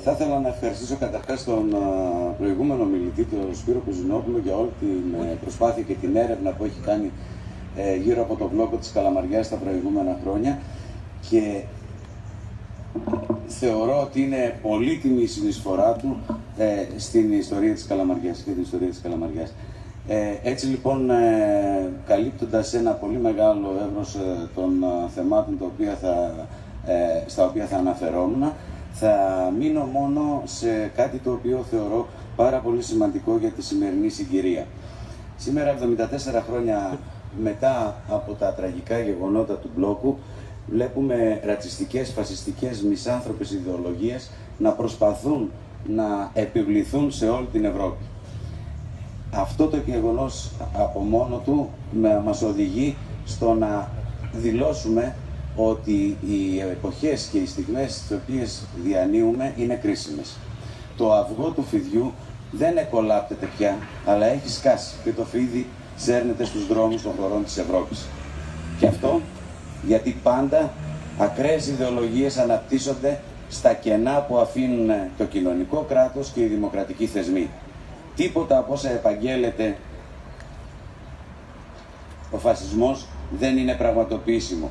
Θα ήθελα να ευχαριστήσω καταρχάς τον προηγούμενο μιλητή, τον Σπύρο Κουζινόπουλο, για όλη την προσπάθεια και την έρευνα που έχει κάνει γύρω από τον μπλόκο της Καλαμαριάς τα προηγούμενα χρόνια, και θεωρώ ότι είναι πολύτιμη η συνεισφορά του στην ιστορία της Καλαμαριάς και την ιστορία της Καλαμαριάς. Έτσι λοιπόν, καλύπτοντας ένα πολύ μεγάλο εύρος των θεμάτων στα οποία θα αναφερόμουν, θα μείνω μόνο σε κάτι το οποίο θεωρώ πάρα πολύ σημαντικό για τη σημερινή συγκυρία. Σήμερα, 74 χρόνια μετά από τα τραγικά γεγονότα του μπλόκου, βλέπουμε ρατσιστικές, φασιστικές, μισάνθρωπες ιδεολογίες να προσπαθούν να επιβληθούν σε όλη την Ευρώπη. Αυτό το γεγονός από μόνο του μας οδηγεί στο να δηλώσουμε ότι οι εποχές και οι στιγμές τις οποίες διανύουμε είναι κρίσιμες. Το αυγό του φιδιού δεν εκολάπτεται πια, αλλά έχει σκάσει και το φίδι σέρνεται στους δρόμους των χωρών της Ευρώπης. Και αυτό γιατί πάντα ακραίες ιδεολογίες αναπτύσσονται στα κενά που αφήνουν το κοινωνικό κράτος και οι δημοκρατικοί θεσμοί. Τίποτα από όσα επαγγέλλεται ο φασισμός δεν είναι πραγματοποιήσιμο.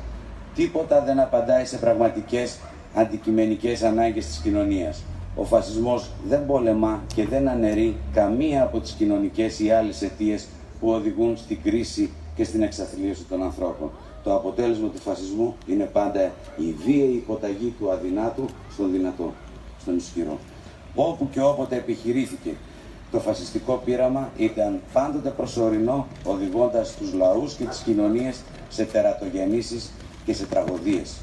Τίποτα δεν απαντάει σε πραγματικές αντικειμενικές ανάγκες της κοινωνίας. Ο φασισμός δεν πολεμά και δεν αναιρεί καμία από τις κοινωνικές ή άλλες αιτίες που οδηγούν στην κρίση και στην εξαθλίωση των ανθρώπων. Το αποτέλεσμα του φασισμού είναι πάντα η βίαιη υποταγή του αδυνάτου στον δυνατό, στον ισχυρό. Όπου και όποτε επιχειρήθηκε το φασιστικό πείραμα ήταν πάντοτε προσωρινό, οδηγώντας τους λαούς και τις κοινωνίες σε τερατογεννήσεις και σε τραγωδίες.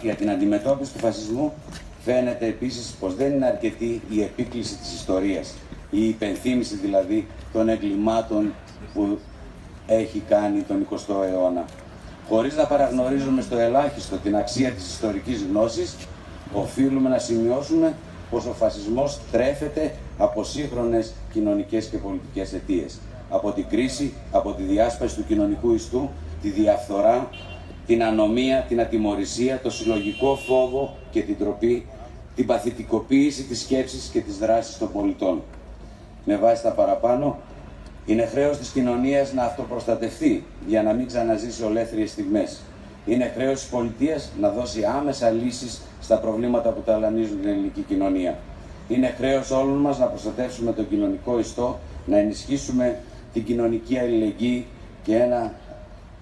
Για την αντιμετώπιση του φασισμού φαίνεται επίσης πως δεν είναι αρκετή η επίκληση της ιστορίας, η υπενθύμηση δηλαδή των εγκλημάτων που έχει κάνει τον 20ο αιώνα. Χωρίς να παραγνωρίζουμε στο ελάχιστο την αξία της ιστορικής γνώσης, οφείλουμε να σημειώσουμε πως ο φασισμός τρέφεται από σύγχρονες κοινωνικές και πολιτικές αιτίες. Από την κρίση, από τη διάσπαση του κοινωνικού ιστού, τη διαφθορά, την ανομία, την ατιμωρησία, το συλλογικό φόβο και την τροπή, την παθητικοποίηση της σκέψης και της δράσης των πολιτών. Με βάση τα παραπάνω, είναι χρέος της κοινωνίας να αυτοπροστατευτεί για να μην ξαναζήσει ολέθριες στιγμές. Είναι χρέος της πολιτείας να δώσει άμεσα λύσεις στα προβλήματα που ταλανίζουν την ελληνική κοινωνία. Είναι χρέος όλων μας να προστατεύσουμε τον κοινωνικό ιστό, να ενισχύσουμε την κοινωνική αλληλεγγύη και ένα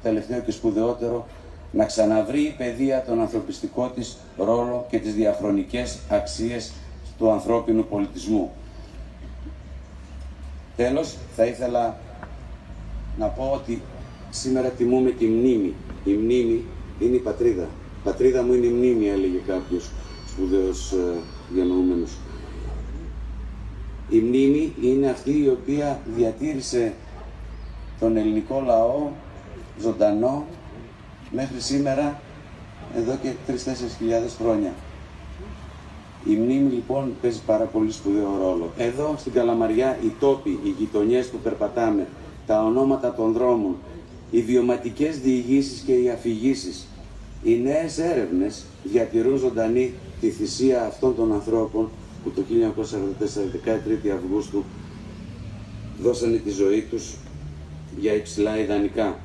τελευταίο και σπουδαιότερο, να ξαναβρει η παιδεία τον ανθρωπιστικό της ρόλο και τις διαχρονικές αξίες του ανθρώπινου πολιτισμού. Τέλος, θα ήθελα να πω ότι σήμερα τιμούμε τη μνήμη. Η μνήμη είναι η πατρίδα. Πατρίδα μου είναι η μνήμη, έλεγε κάποιος σπουδαίος διανοούμενος. Η μνήμη είναι αυτή η οποία διατήρησε τον ελληνικό λαό ζωντανό μέχρι σήμερα, εδώ και 3-4 χιλιάδες χρόνια. Η μνήμη λοιπόν παίζει πάρα πολύ σπουδαίο ρόλο. Εδώ στην Καλαμαριά οι τόποι, οι γειτονιές που περπατάμε, τα ονόματα των δρόμων, οι βιωματικές διηγήσεις και οι αφηγήσεις, οι νέες έρευνες διατηρούν ζωντανή τη θυσία αυτών των ανθρώπων που το 1944, 13 Αυγούστου, δώσανε τη ζωή τους για υψηλά ιδανικά.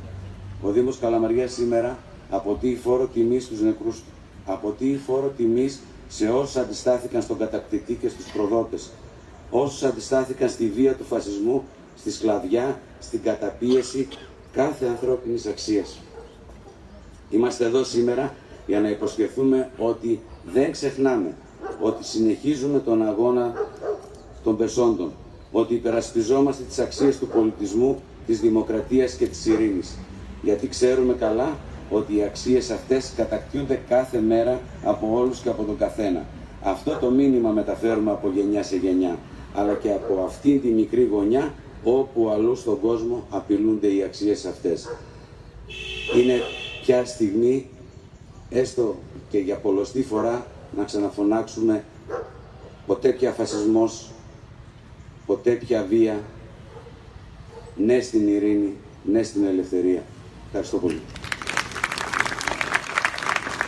Ο Δήμος Καλαμαριάς σήμερα αποτείει φόρο τιμής στους νεκρούς του. Αποτείει φόρο τιμής σε όσους αντιστάθηκαν στον κατακτητή και στους προδότες. Όσους αντιστάθηκαν στη βία του φασισμού, στη σκλαβιά, στην καταπίεση κάθε ανθρώπινης αξίας. Είμαστε εδώ σήμερα για να υποσχεθούμε ότι δεν ξεχνάμε, ότι συνεχίζουμε τον αγώνα των πεσόντων, ότι υπερασπιζόμαστε τις αξίες του πολιτισμού, της δημοκρατίας και της ειρήνης. Γιατί ξέρουμε καλά ότι οι αξίες αυτές κατακτιούνται κάθε μέρα από όλους και από τον καθένα. Αυτό το μήνυμα μεταφέρουμε από γενιά σε γενιά, αλλά και από αυτήν τη μικρή γωνιά όπου αλλού στον κόσμο απειλούνται οι αξίες αυτές. Είναι πια στιγμή, έστω και για πολλοστή φορά, να ξαναφωνάξουμε ποτέ πια φασισμός, ποτέ πια βία, ναι στην ειρήνη, ναι στην ελευθερία. Ευχαριστώ πολύ.